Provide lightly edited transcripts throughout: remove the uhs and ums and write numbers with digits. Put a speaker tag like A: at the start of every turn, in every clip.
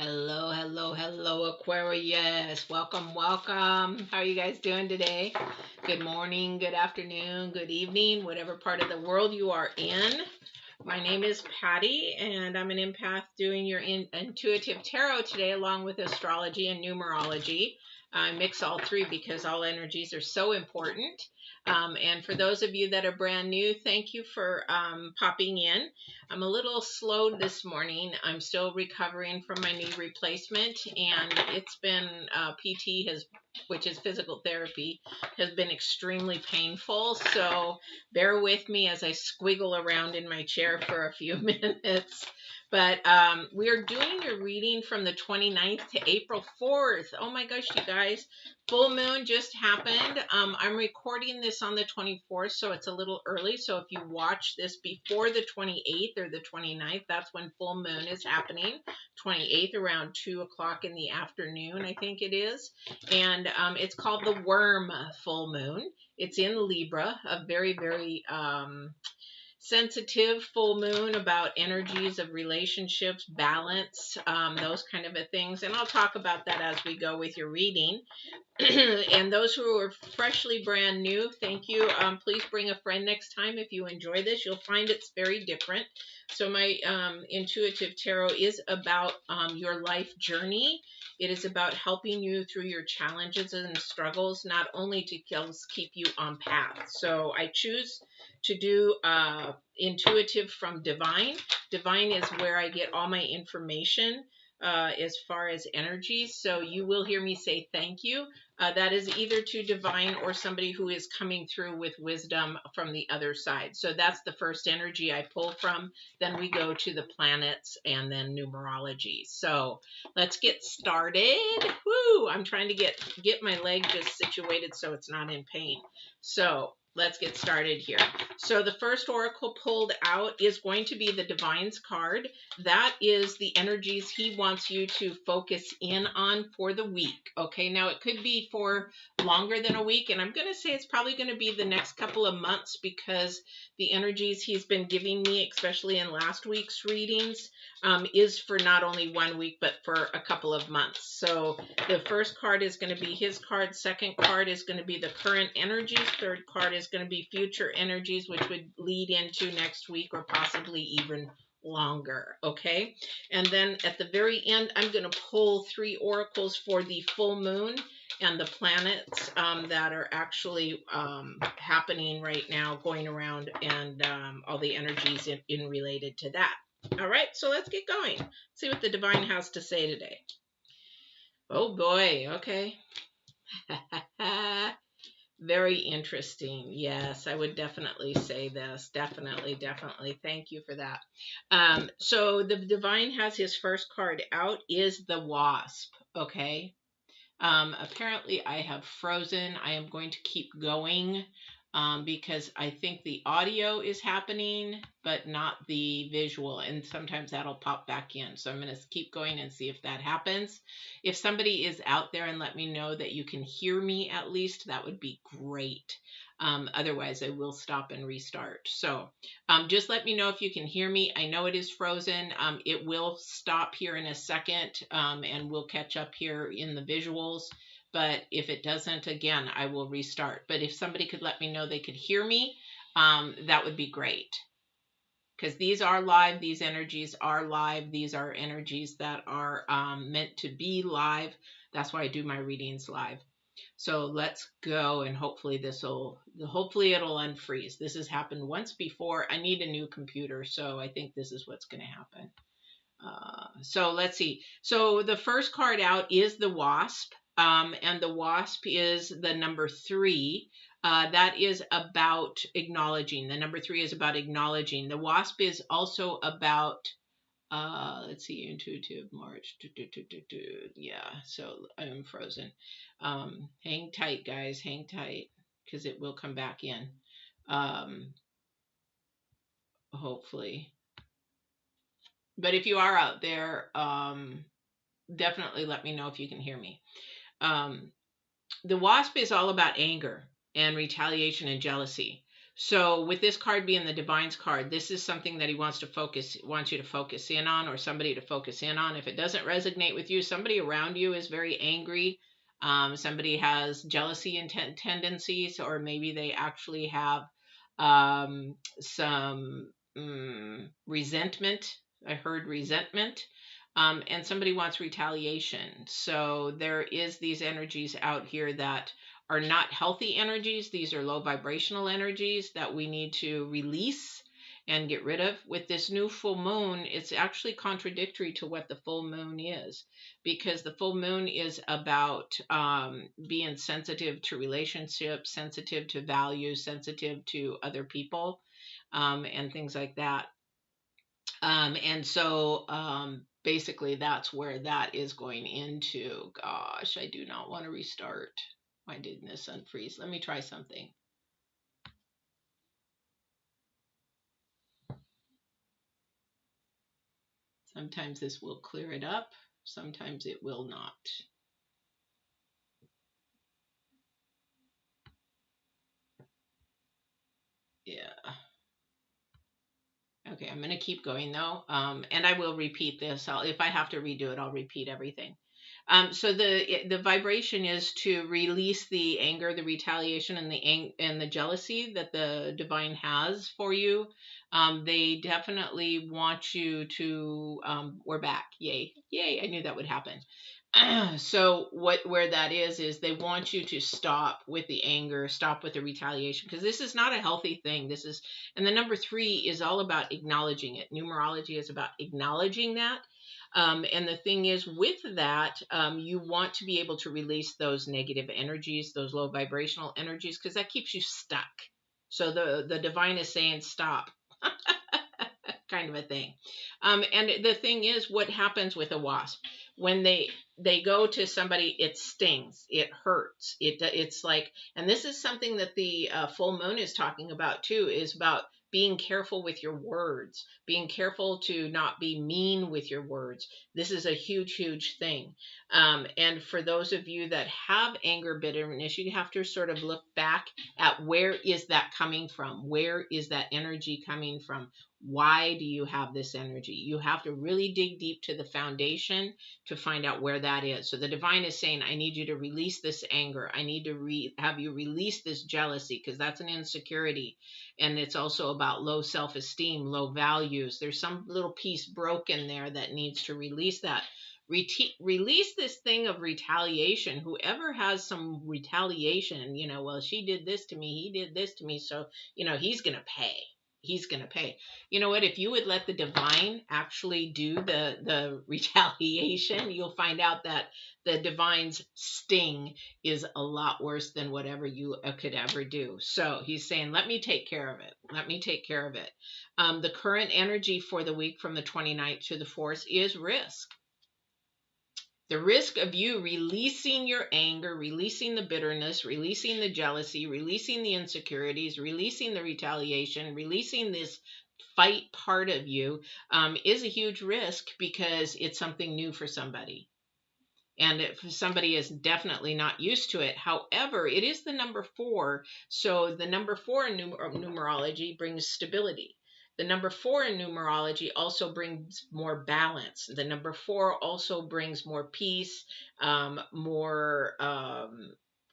A: Hello, hello, hello, Aquarius. Welcome, welcome. How are you guys doing today? Good morning, good afternoon, good evening, whatever part of the world you are in. My name is Patty, and I'm an empath doing your intuitive tarot today, along with astrology and numerology. I mix all three because all energies are so important. And for those of you that are brand new, thank you for popping in. I'm a little slowed this morning. I'm still recovering from my knee replacement, and it's been PT which is physical therapy, has been extremely painful. So bear with me as I squiggle around in my chair for a few minutes. But we're doing your reading from the 29th to April 4th. Oh my gosh, you guys. Full moon just happened. I'm recording this on the 24th, so it's a little early. So if you watch this before the 28th or the 29th, that's when full moon is happening. 28th around 2 o'clock in the afternoon, I think it is. And it's called the Worm full moon. It's in Libra, a very, very sensitive full moon about energies of relationships, balance, those kind of things. And I'll talk about that as we go with your reading. And those who are freshly brand new, thank you. Please bring a friend next time if you enjoy this. You'll find it's very different. So my intuitive tarot is about your life journey. It is about helping you through your challenges and struggles, not only to keep you on path. So I choose to do intuitive from divine. Divine is where I get all my information as far as energy. So you will hear me say thank you. That is either to divine or somebody who is coming through with wisdom from the other side. So that's the first energy I pull from. Then we go to the planets and then numerology. So let's get started. Woo! I'm trying to get my leg just situated so it's not in pain. So let's get started here. So the first oracle pulled out is going to be the Divine's card. That is the energies he wants you to focus in on for the week. Okay, now it could be for longer than a week, and I'm going to say it's probably going to be the next couple of months because the energies he's been giving me, especially in last week's readings, is for not only 1 week, but for a couple of months. So the first card is going to be his card. Second card is going to be the current energies. Third card is going to be future energies, which would lead into next week or possibly even longer. Okay. And then at the very end, I'm going to pull 3 oracles for the full moon and the planets that are actually happening right now, going around, and all the energies in related to that. All right, so let's get going. See what the Divine has to say today. Oh boy, okay. Very interesting. Yes, I would definitely say this. Definitely, definitely. Thank you for that. So the Divine has his first card out is the Wasp. Okay. Apparently I have frozen. I am going to keep going because I think the audio is happening, but not the visual. And sometimes that'll pop back in. So I'm going to keep going and see if that happens. If somebody is out there and let me know that you can hear me at least, that would be great. Otherwise, I will stop and restart. So just let me know if you can hear me. I know it is frozen. It will stop here in a second and we'll catch up here in the visuals. But if it doesn't, again, I will restart. But if somebody could let me know they could hear me, that would be great. Because these are live. These energies are live. These are energies that are meant to be live. That's why I do my readings live. So let's go, and hopefully it'll unfreeze. This has happened once before. I need a new computer, so I think this is what's going to happen. So let's see. So the first card out is the Wasp, and the Wasp is the number 3. That is about acknowledging. The number 3 is about acknowledging. The Wasp is also about let's see, intuitive March. Yeah, so I'm frozen. Hang tight, guys. Hang tight, because it will come back in. Hopefully. But if you are out there, definitely let me know if you can hear me. The Wasp is all about anger and retaliation and jealousy. So with this card being the Divine's card, this is something that he wants you to focus in on, or somebody to focus in on. If it doesn't resonate with you, somebody around you is very angry. Somebody has jealousy and tendencies, or maybe they actually have some resentment. I heard resentment. And somebody wants retaliation. So there is these energies out here that are not healthy energies. These are low vibrational energies that we need to release and get rid of. With this new full moon, it's actually contradictory to what the full moon is, because the full moon is about being sensitive to relationships, sensitive to values, sensitive to other people, and things like that. And so basically that's where that is going into. Gosh, I do not want to restart. Why didn't this unfreeze? Let me try something. Sometimes this will clear it up. Sometimes it will not. Yeah. Okay, I'm going to keep going though. And I will repeat this. If I have to redo it, I'll repeat everything. So the vibration is to release the anger, the retaliation, and the jealousy that the divine has for you. They definitely want you to. We're back! Yay! Yay! I knew that would happen. So where that is they want you to stop with the anger, stop with the retaliation, because this is not a healthy thing. This is, and the number 3 is all about acknowledging it. Numerology is about acknowledging that. And the thing is, with that, you want to be able to release those negative energies, those low vibrational energies, because that keeps you stuck. So the divine is saying stop. Kind of a thing. And the thing is, what happens with a wasp when they go to somebody, it stings, it hurts, it's like, and this is something that the full moon is talking about too, is about being careful with your words, being careful to not be mean with your words. This is a huge thing. And for those of you that have anger, bitterness, you have to sort of look back at, where is that coming from? Where is that energy coming from? Why do you have this energy? You have to really dig deep to the foundation to find out where that is. So the divine is saying, I need you to release this anger. I need to have you release this jealousy, because that's an insecurity. And it's also about low self-esteem, low values. There's some little piece broken there that needs to release that. Release this thing of retaliation. Whoever has some retaliation, well, she did this to me, he did this to me, so, he's going to pay. He's going to pay. You know what? If you would let the divine actually do the retaliation, you'll find out that the divine's sting is a lot worse than whatever you could ever do. So he's saying, let me take care of it. Let me take care of it. The current energy for the week from the 29th to the 4th is risk. The risk of you releasing your anger, releasing the bitterness, releasing the jealousy, releasing the insecurities, releasing the retaliation, releasing this fight part of you is a huge risk, because it's something new for somebody. And if somebody is definitely not used to it. However, it is the number 4. So the number 4 in numerology brings stability. The number 4 in numerology also brings more balance. The number 4 also brings more peace, more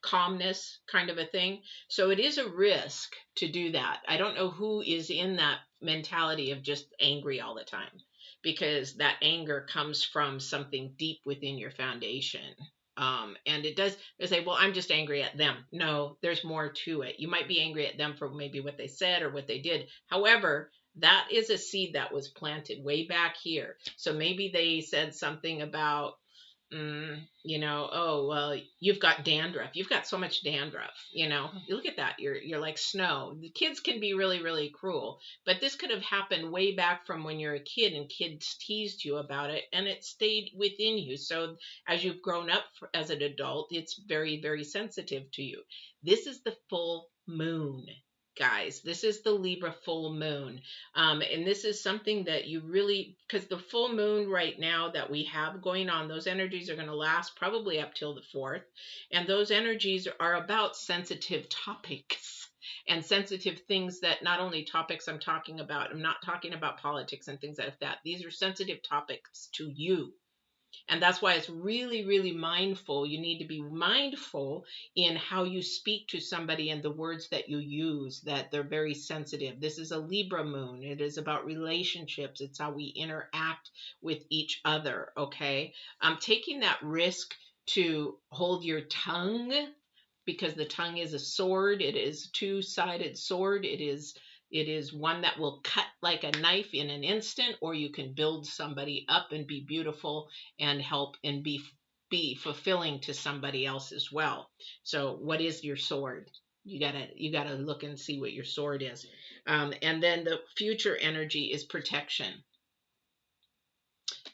A: calmness, kind of a thing. So it is a risk to do that. I don't know who is in that mentality of just angry all the time, because that anger comes from something deep within your foundation. And it does, they say, well, I'm just angry at them. No, there's more to it. You might be angry at them for maybe what they said or what they did. However, that is a seed that was planted way back here. So maybe they said something about, oh, well, you've got dandruff. You've got so much dandruff, You look at that. You're like snow. The kids can be really cruel, but this could have happened way back from when you're a kid and kids teased you about it, and it stayed within you. So as you've grown up as an adult, it's very sensitive to you. This is the full moon. Guys, this is the Libra full moon. And this is something that you really, because the full moon right now that we have going on, those energies are going to last probably up till the 4th. And those energies are about sensitive topics. and sensitive things that not only topics I'm talking about, I'm not talking about politics and things like that. These are sensitive topics to you. And that's why it's really, really mindful. You need to be mindful in how you speak to somebody and the words that you use, that they're very sensitive. This is a Libra moon. It is about relationships. It's how we interact with each other, okay? Taking that risk to hold your tongue, because the tongue is a sword. It is a two-sided sword. It is one that will cut like a knife in an instant, or you can build somebody up and be beautiful and help and be fulfilling to somebody else as well. So what is your sword? You gotta look and see what your sword is. And then the future energy is protection.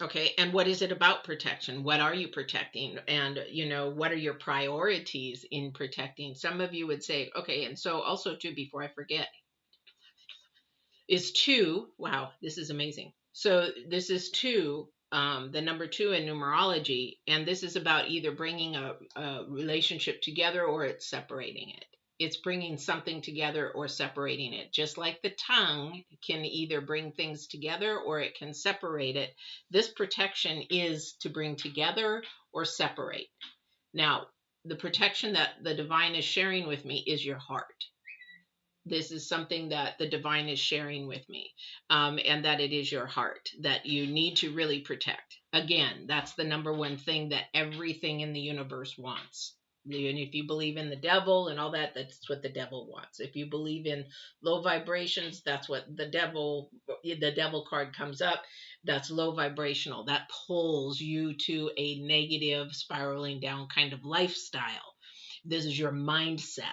A: Okay, and what is it about protection? What are you protecting? And, what are your priorities in protecting? Some of you would say, okay, and so also too, before I forget, is 2. Wow, this is amazing. So this is 2, the number 2 in numerology, and this is about either bringing a relationship together or it's separating it. It's bringing something together or separating it. Just like the tongue can either bring things together or it can separate it. This protection is to bring together or separate. Now, the protection that the divine is sharing with me is your heart. This is something that the divine is sharing with me, and that it is your heart that you need to really protect. Again, that's the number one thing that everything in the universe wants. And if you believe in the devil and all that, that's what the devil wants. If you believe in low vibrations, that's what the devil card comes up. That's low vibrational. That pulls you to a negative, spiraling down kind of lifestyle. This is your mindset.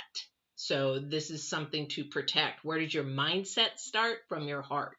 A: So this is something to protect. Where does your mindset start? From your heart.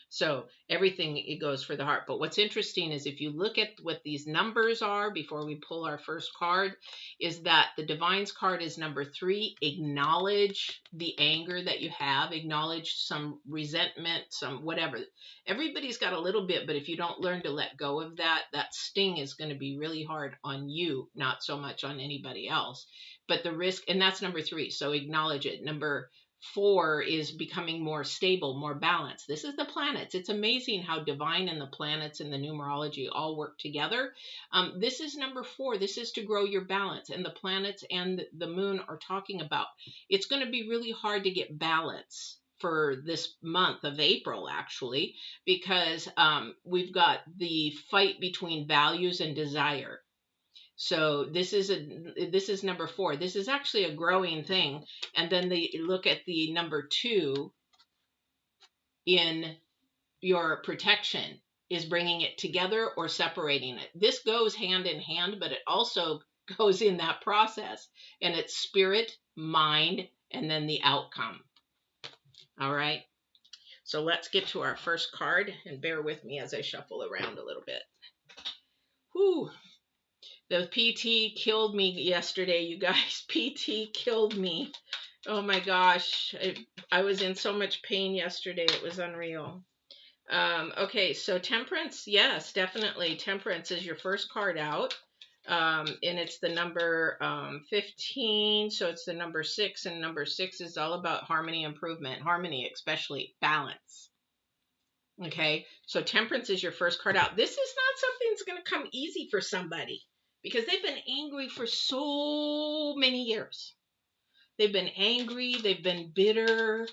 A: So everything, it goes for the heart. But what's interesting is if you look at what these numbers are before we pull our first card, is that the Divine's card is number 3. Acknowledge the anger that you have. Acknowledge some resentment, some whatever. Everybody's got a little bit, but if you don't learn to let go of that, that sting is going to be really hard on you, not so much on anybody else. But the risk, and that's number 3. So acknowledge it. Number 4 is becoming more stable, more balanced. This is the planets. It's amazing how divine and the planets and the numerology all work together. This is number 4. This is to grow your balance. And the planets and the moon are talking about, it's going to be really hard to get balance for this month of April, actually, because we've got the fight between values and desire. So this is number 4. This is actually a growing thing. And then they look at the number 2 in your protection is bringing it together or separating it. This goes hand in hand, but it also goes in that process. And it's spirit, mind, and then the outcome. All right. So let's get to our first card, and bear with me as I shuffle around a little bit. Whew. The PT killed me yesterday, you guys. PT killed me. Oh my gosh. I was in so much pain yesterday. It was unreal. Okay, so Temperance. Yes, definitely. Temperance is your first card out. And it's the number 15. So it's the number 6. And number 6 is all about harmony, improvement. Harmony, especially balance. Okay, so Temperance is your first card out. This is not something that's going to come easy for somebody, because they've been angry for so many years. They've been angry. They've been bitter.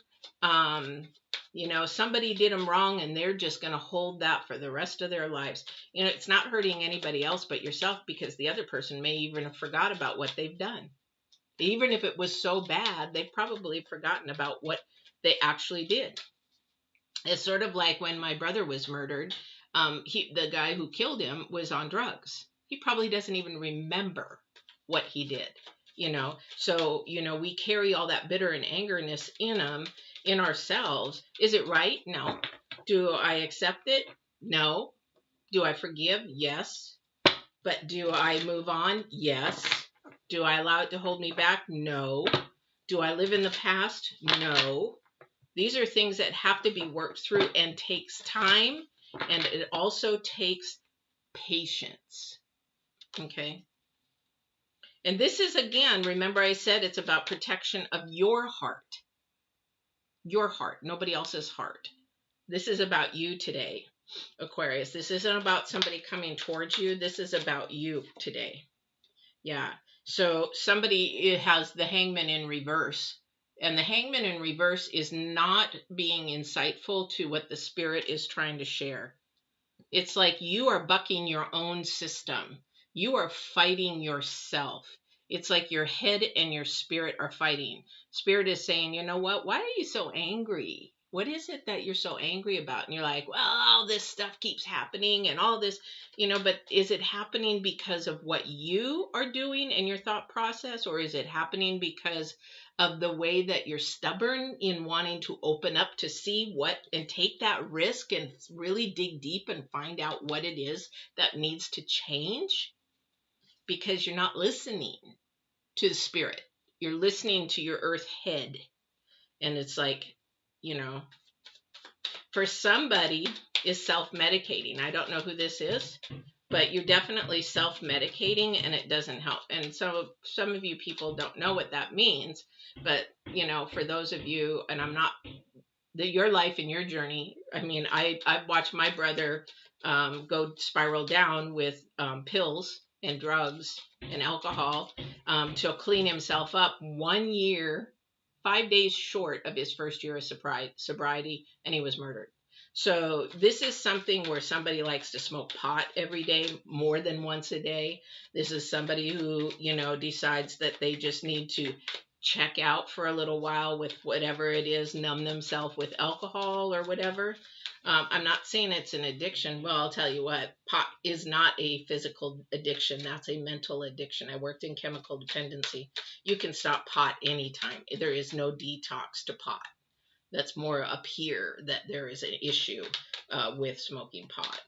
A: Somebody did them wrong, and they're just going to hold that for the rest of their lives. It's not hurting anybody else but yourself, because the other person may even have forgot about what they've done. Even if it was so bad, they've probably forgotten about what they actually did. It's sort of like when my brother was murdered. The guy who killed him was on drugs. He probably doesn't even remember what he did, So, we carry all that bitter and angerness in ourselves. Is it right? No. Do I accept it? No. Do I forgive? Yes. But do I move on? Yes. Do I allow it to hold me back? No. Do I live in the past? No. These are things that have to be worked through and takes time, and it also takes patience. Okay. And this is, again, remember I said it's about protection of your heart. your heart, nobody else's heart. This is about you today, Aquarius. This isn't about somebody coming towards you. This is about you today. Yeah. So somebody has the hangman in reverse. And the hangman in reverse is not being insightful to what the spirit is trying to share. It's like you are bucking your own system. You are fighting yourself. It's like your head and your spirit are fighting. Spirit is saying, you know what? Why are you so angry? What is it that you're so angry about? And you're like, well, all this stuff keeps happening and all this, but is it happening because of what you are doing in your thought process? Or is it happening because of the way that you're stubborn in wanting to open up to see what and take that risk and really dig deep and find out what it is that needs to change? Because you're not listening to the spirit. You're listening to your earth head. And it's like, for somebody is self-medicating. I don't know who this is, but you're definitely self-medicating and it doesn't help. And so some of you people don't know what that means, but for those of you, and I'm not your life and your journey. I mean, I've watched my brother go spiral down with pills and drugs and alcohol to clean himself up 1 year, 5 days short of his first year of sobriety, and he was murdered. So this is something where somebody likes to smoke pot every day, more than once a day. This is somebody who, decides that they just need to check out for a little while with whatever it is, numb themselves with alcohol or whatever. I'm not saying it's an addiction. Well, I'll tell you what, pot is not a physical addiction. That's a mental addiction. I worked in chemical dependency. You can stop pot anytime. There is no detox to pot. That's more up here that there is an issue with smoking pot.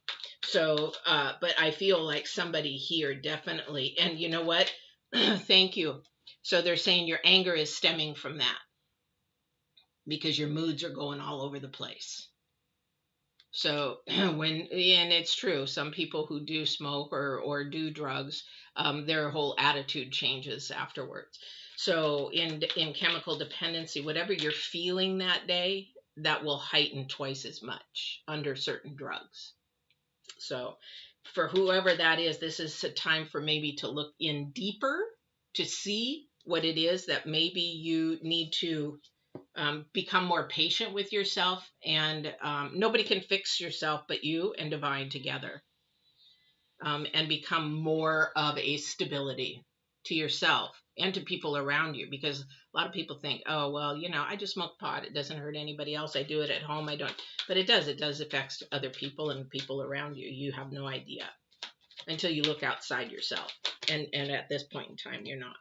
A: So, but I feel like somebody here definitely, and you know what? Thank you. So they're saying your anger is stemming from that because your moods are going all over the place. So and it's true, some people who do smoke or do drugs, their whole attitude changes afterwards. So in chemical dependency, whatever you're feeling that day, that will heighten twice as much under certain drugs. So for whoever that is, this is a time for maybe to look in deeper to see what it is that maybe you need to become more patient with yourself. And nobody can fix yourself but you and divine together, and become more of a stability to yourself and to people around you. Because a lot of people think, oh, well, I just smoke pot. It doesn't hurt anybody else. I do it at home. I don't. But it does. It does affect other people and people around you. You have no idea until you look outside yourself. And at this point in time, you're not.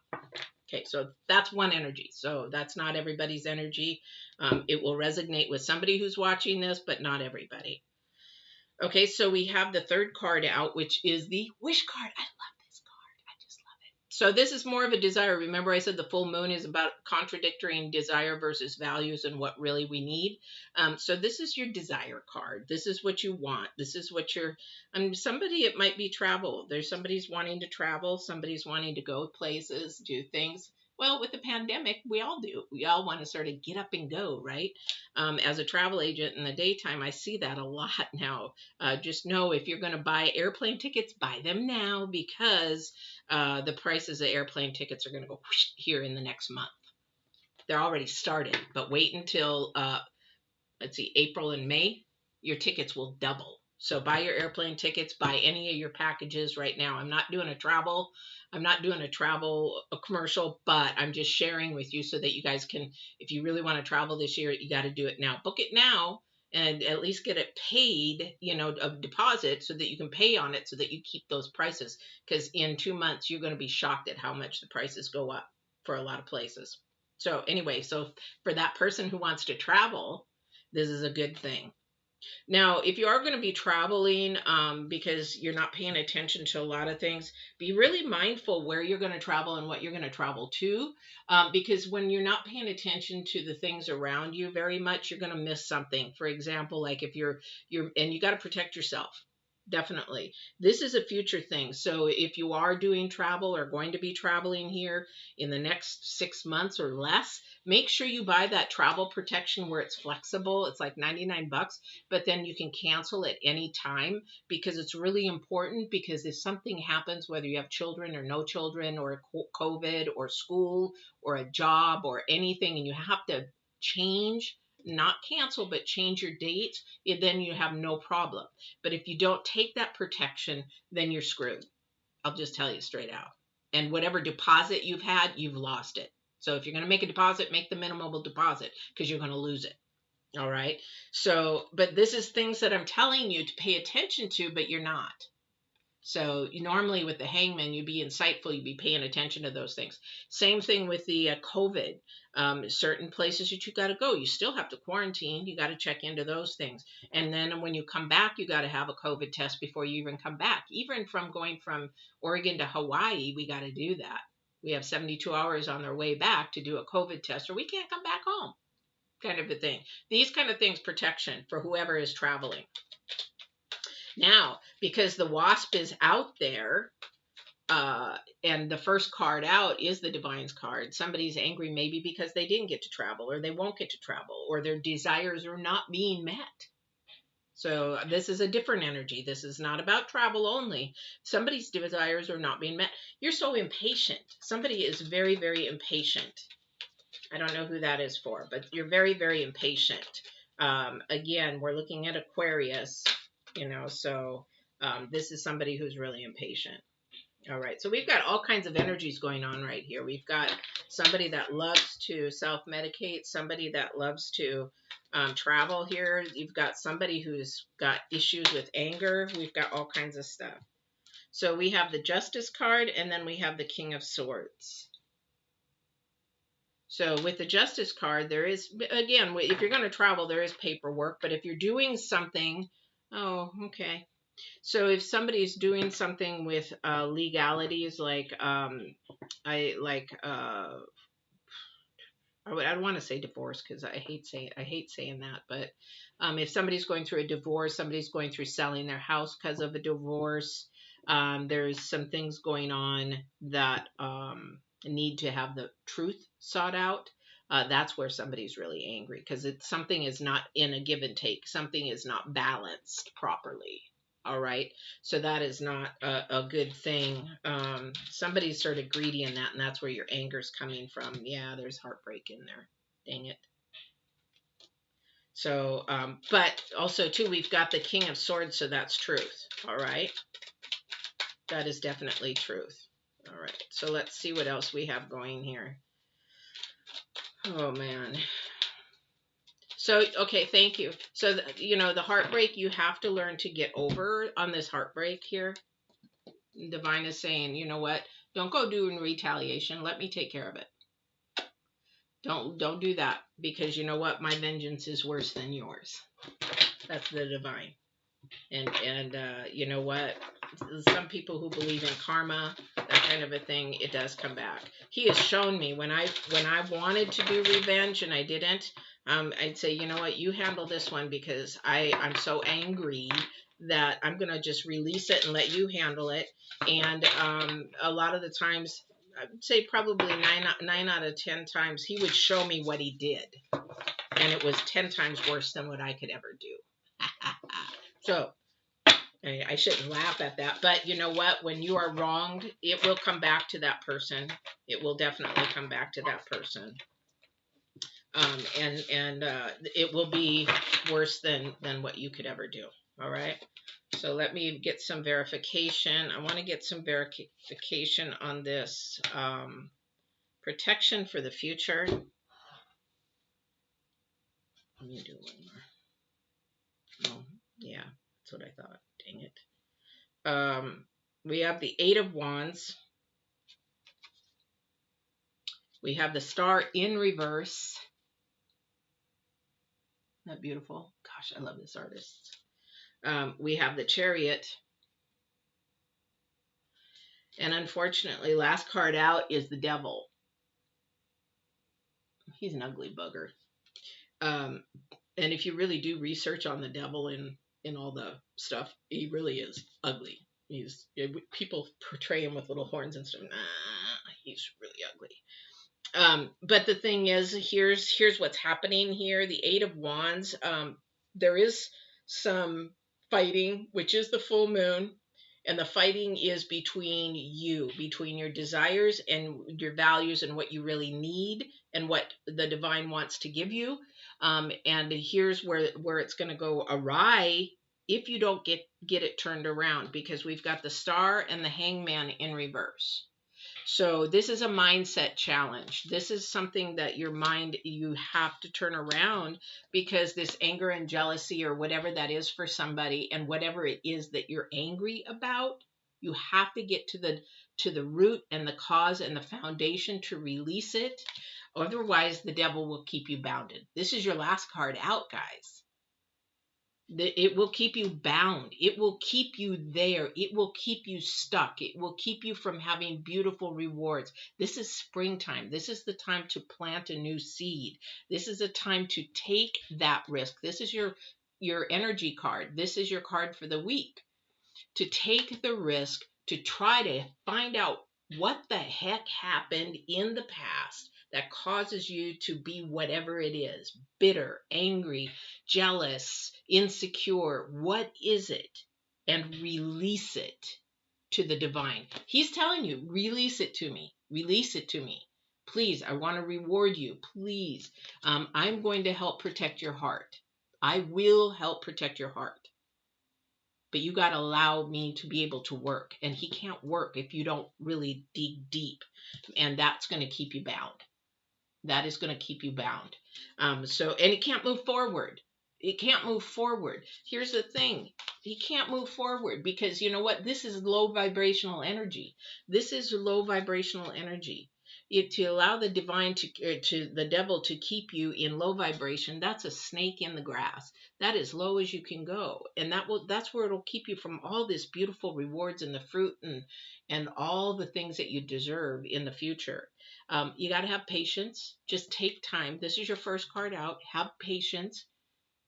A: Okay, so that's one energy. So that's not everybody's energy. It will resonate with somebody who's watching this, but not everybody. Okay, so we have the third card out, which is the wish card. I love this card. I just love it. So this is more of a desire. Remember I said the full moon is about contradicting desire versus values and what really we need. So this is your desire card. This is what you want. This is what you're, somebody, it might be travel. There's somebody's wanting to travel. Somebody's wanting to go places, do things. Well, with the pandemic, we all do. We all want to sort of get up and go, right? As a travel agent in the daytime, I see that a lot now. Just know if you're going to buy airplane tickets, buy them now, because the prices of airplane tickets are going to go whoosh here in the next month. They're already started, but wait until, let's see, April and May, your tickets will double. So buy your airplane tickets, buy any of your packages right now. I'm not doing a travel commercial, but I'm just sharing with you so that you guys can, if you really want to travel this year, you got to do it now. Book it now and at least get it paid, a deposit, so that you can pay on it, so that you keep those prices. Because in 2 months, you're going to be shocked at how much the prices go up for a lot of places. So anyway, so for that person who wants to travel, this is a good thing. Now, if you are going to be traveling, because you're not paying attention to a lot of things, be really mindful where you're going to travel and what you're going to travel to, because when you're not paying attention to the things around you very much, you're going to miss something. For example, like if you're and you got to protect yourself. Definitely. This is a future thing. So if you are doing travel or going to be traveling here in the next 6 months or less, make sure you buy that travel protection where it's flexible. It's like 99 bucks, but then you can cancel at any time, because it's really important, because if something happens, whether you have children or no children, or COVID or school or a job or anything, and you have to change, not cancel, but change your date, then you have no problem. But if you don't take that protection, then you're screwed. I'll just tell you straight out. And whatever deposit you've had, you've lost it. So if you're going to make a deposit, make the minimal deposit, because you're going to lose it. All right. So, but this is things that I'm telling you to pay attention to, but you're not. So normally with the hangman, you'd be insightful, you'd be paying attention to those things. Same thing with the COVID. Certain places that you got to go, you still have to quarantine. You got to check into those things. And then when you come back, you got to have a COVID test before you even come back. Even from going from Oregon to Hawaii, we got to do that. We have 72 hours on their way back to do a COVID test, or we can't come back home, kind of a thing. These kind of things, protection for whoever is traveling. Now, because the wasp is out there, and the first card out is the Divine's card, somebody's angry maybe because they didn't get to travel, or they won't get to travel, or their desires are not being met. So this is a different energy. This is not about travel only. Somebody's desires are not being met. You're so impatient. Somebody is very, very impatient. I don't know who that is for, but you're very, very impatient. Again, we're looking at Aquarius. So this is somebody who's really impatient. All right, so we've got all kinds of energies going on right here. We've got somebody that loves to self-medicate, somebody that loves to travel here. You've got somebody who's got issues with anger. We've got all kinds of stuff. So we have the Justice card, and then we have the King of Swords. So with the Justice card, there is, again, if you're going to travel, there is paperwork. But if you're doing something, oh, okay. So if somebody's doing something with legalities, like I don't want to say divorce, because I hate saying that. But if somebody's going through a divorce, somebody's going through selling their house because of a divorce, there's some things going on that need to have the truth sought out. That's where somebody's really angry, because something is not in a give and take. Something is not balanced properly. All right. So that is not a good thing. Somebody's sort of greedy in that, and that's where your anger's coming from. Yeah, there's heartbreak in there. Dang it. So, but also too, we've got the King of Swords, so that's truth. All right. That is definitely truth. All right. So let's see what else we have going here. Oh, man. So, okay, thank you. So, the heartbreak, you have to learn to get over on this heartbreak here. Divine is saying, you know what? Don't go doing retaliation. Let me take care of it. Don't do that, because you know what? My vengeance is worse than yours. That's the Divine. And you know what? Some people who believe in karma, that kind of a thing, it does come back. He has shown me when I wanted to do revenge and I didn't, I'd say, you know what, you handle this one, because I'm so angry that I'm going to just release it and let you handle it. And a lot of the times, I'd say probably 9 out of 10 times, he would show me what he did. And it was 10 times worse than what I could ever do. So I shouldn't laugh at that, but you know what? When you are wronged, it will come back to that person. It will definitely come back to that person. And it will be worse than what you could ever do. All right. So let me get some verification. I want to get some verification on this protection for the future. Let me do one more. Oh, yeah, that's what I thought. Dang it. We have the 8 of Wands. We have the Star in reverse. Isn't that beautiful? Gosh, I love this artist. We have the Chariot. And unfortunately, last card out is the Devil. He's an ugly bugger. And if you really do research on the Devil in in all the stuff. He really is ugly. People portray him with little horns and stuff. Nah, he's really ugly. But the thing is, here's what's happening here. The Eight of Wands. There is some fighting, which is the full moon, and the fighting is between you, between your desires and your values and what you really need and what the divine wants to give you. And here's where it's going to go awry if you don't get it turned around, because we've got the Star and the Hangman in reverse. So this is a mindset challenge. This is something that your mind, you have to turn around, because this anger and jealousy or whatever that is for somebody, and whatever it is that you're angry about, you have to get to the root and the cause and the foundation to release it. Otherwise, the devil will keep you bounded. This is your last card out, guys. It will keep you bound. It will keep you there. It will keep you stuck. It will keep you from having beautiful rewards. This is springtime. This is the time to plant a new seed. This is a time to take that risk. This is your energy card. This is your card for the week. To take the risk, to try to find out what the heck happened in the past that causes you to be whatever it is, bitter, angry, jealous, insecure. What is it? And release it to the divine. He's telling you, release it to me. Release it to me. Please, I want to reward you. Please, I'm going to help protect your heart. I will help protect your heart. But you got to allow me to be able to work. And he can't work if you don't really dig deep. And that's going to keep you bound. That is going to keep you bound. And it can't move forward. It can't move forward. Here's the thing. He can't move forward because you know what? This is low vibrational energy. This is low vibrational energy. To allow the divine to the devil to keep you in low vibration, that's a snake in the grass. That is low as you can go, and that's where it'll keep you from all this beautiful rewards and the fruit and all the things that you deserve in the future. You got to have patience. Just take time. This is your first card out. Have patience.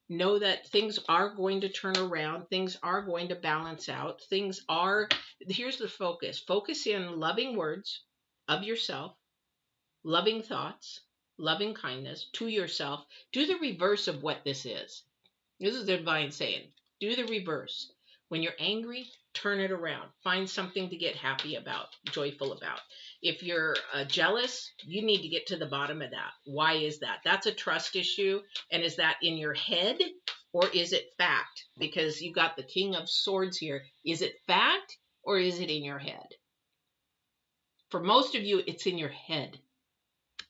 A: Know that things are going to turn around. Things are going to balance out. Here's the focus. Focus in loving words of yourself, loving thoughts, loving kindness to yourself. Do the reverse of what this is. This is the divine saying. Do the reverse. When you're angry, turn it around. Find something to get happy about, joyful about. If you're jealous, you need to get to the bottom of that. Why is that? That's a trust issue. And is that in your head or is it fact? Because you got the King of Swords here. Is it fact or is it in your head? For most of you, it's in your head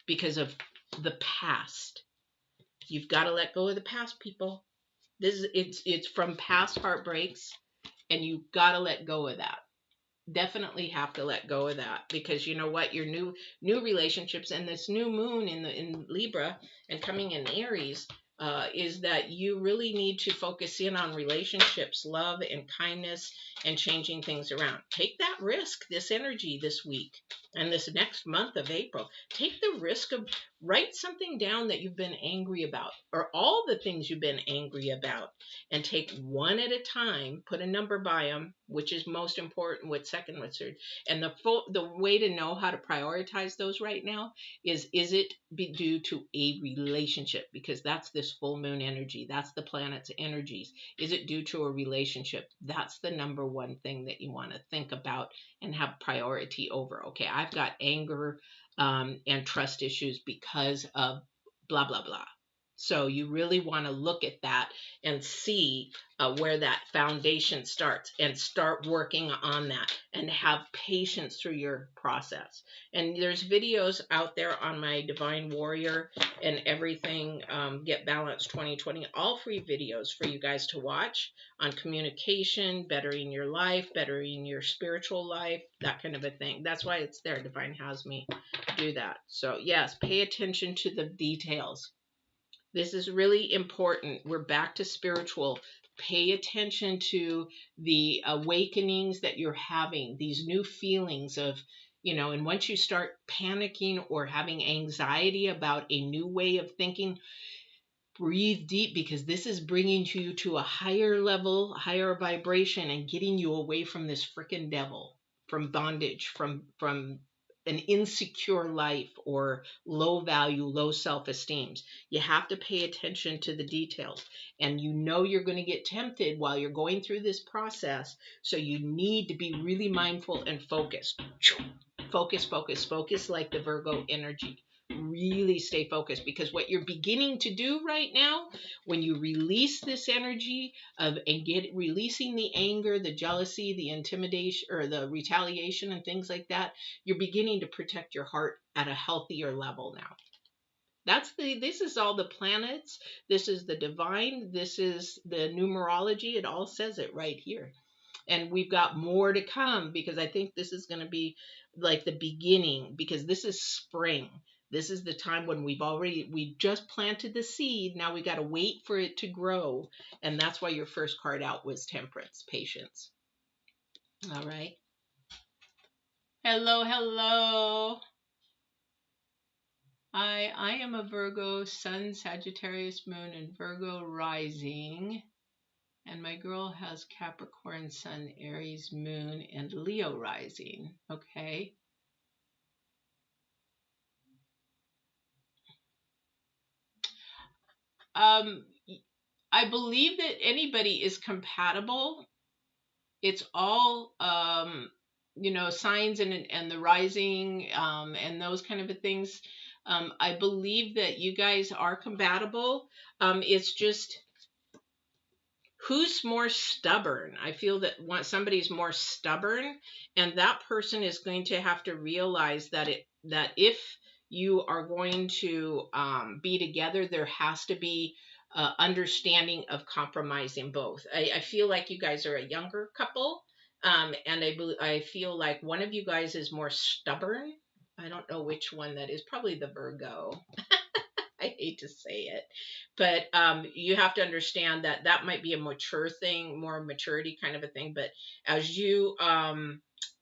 A: because of the past. You've got to let go of the past, people. It's from past heartbreaks. And you've got to let go of that. Definitely have to let go of that, because you know what? Your new relationships and this new moon in Libra and coming in Aries is that you really need to focus in on relationships, love and kindness, and changing things around. Take that risk, this energy this week and this next month of April. Take the risk of write something down that you've been angry about, or all the things you've been angry about, and take one at a time. Put a number by them, which is most important, what's second, what's third. And the way to know how to prioritize those right now is it due to a relationship? Because that's this full moon energy. That's the planet's energies. Is it due to a relationship? That's the number one thing that you want to think about and have priority over. Okay, I've got anger and trust issues because of blah, blah, blah. So you really want to look at that and see where that foundation starts and start working on that and have patience through your process. And there's videos out there on my Divine Warrior and everything, Get Balanced 2020, all free videos for you guys to watch on communication, bettering your life, bettering your spiritual life, that kind of a thing. That's why it's there. Divine has me do that. So yes, pay attention to the details. This is really important. We're back to spiritual. Pay attention to the awakenings that you're having, these new feelings of, and once you start panicking or having anxiety about a new way of thinking, Breathe deep, because this is bringing you to a higher level, higher vibration, and getting you away from this freaking devil, from bondage, from an insecure life or low value, low self-esteem. You have to pay attention to the details, and you know you're going to get tempted while you're going through this process. So you need to be really mindful and focused. Focus, focus, focus, like the Virgo energy. Really stay focused, because what you're beginning to do right now, when you release this energy of and releasing the anger, the jealousy, the intimidation, or the retaliation and things like that, you're beginning to protect your heart at a healthier level now. This is all the planets, this is the divine, this is the numerology. It all says it right here. And we've got more to come, because I think this is going to be like the beginning, because this is spring. This is the time when we've just planted the seed. Now we got to wait for it to grow. And that's why your first card out was Temperance, patience. All right. Hello, hello. I am a Virgo, Sun, Sagittarius, Moon, and Virgo rising. And my girl has Capricorn, Sun, Aries, Moon, and Leo rising. Okay. I believe that anybody is compatible. It's all, signs and the rising, and those kind of things. I believe that you guys are compatible. It's just who's more stubborn. I feel that somebody's more stubborn, and that person is going to have to realize that if you are going to be together, there has to be understanding of compromise in both. I feel like you guys are a younger couple, and I feel like one of you guys is more stubborn. I don't know which one that is. Probably the Virgo. I hate to say it, but you have to understand that that might be a mature thing, more maturity kind of a thing. But as you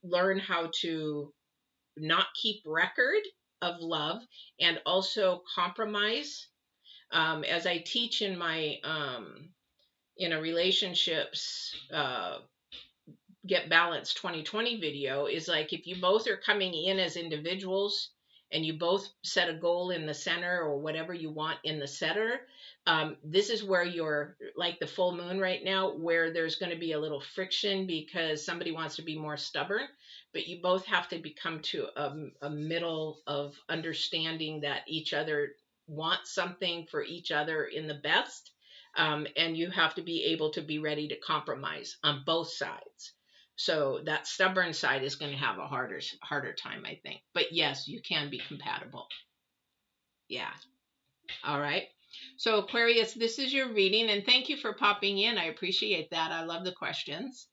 A: learn how to not keep record of love and also compromise, as I teach in my in a relationships Get Balanced 2020 video, is like, if you both are coming in as individuals and you both set a goal in the center, or whatever you want in the center, this is where you're like the full moon right now, where there's going to be a little friction because somebody wants to be more stubborn, but you both have to become to a middle of understanding that each other wants something for each other in the best, and you have to be able to be ready to compromise on both sides. So that stubborn side is going to have a harder time, I think. But yes, you can be compatible. Yeah. All right. So Aquarius, this is your reading, and thank you for popping in. I appreciate that. I love the questions.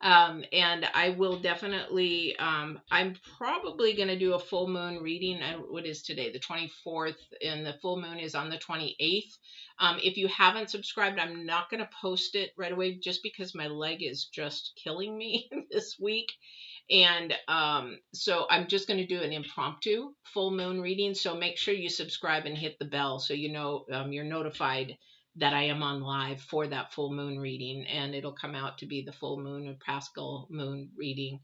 A: And I will definitely, I'm probably going to do a full moon reading. What is today? The 24th, and the full moon is on the 28th. If you haven't subscribed, I'm not going to post it right away, just because my leg is just killing me this week. And so I'm just going to do an impromptu full moon reading. So make sure you subscribe and hit the bell, so you know you're notified that I am on live for that full moon reading, and it'll come out to be the full moon or Paschal moon reading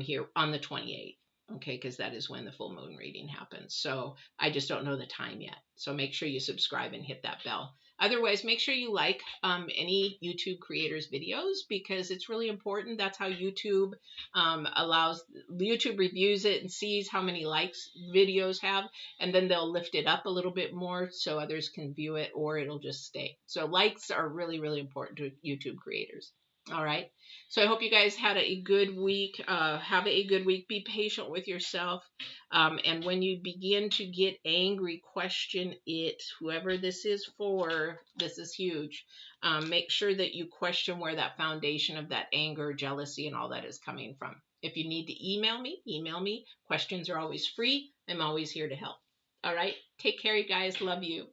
A: here on the 28th. Okay, because that is when the full moon reading happens. So I just don't know the time yet. So make sure you subscribe and hit that bell. Otherwise, make sure you like any YouTube creators' videos, because it's really important. That's how YouTube YouTube reviews it and sees how many likes videos have, and then they'll lift it up a little bit more so others can view it, or it'll just stay. So likes are really, really important to YouTube creators. All right. So I hope you guys had a good week. Have a good week. Be patient with yourself. And when you begin to get angry, question it. Whoever this is for, this is huge. Make sure that you question where that foundation of that anger, jealousy, and all that is coming from. If you need to email me, email me. Questions are always free. I'm always here to help. All right. Take care, you guys. Love you.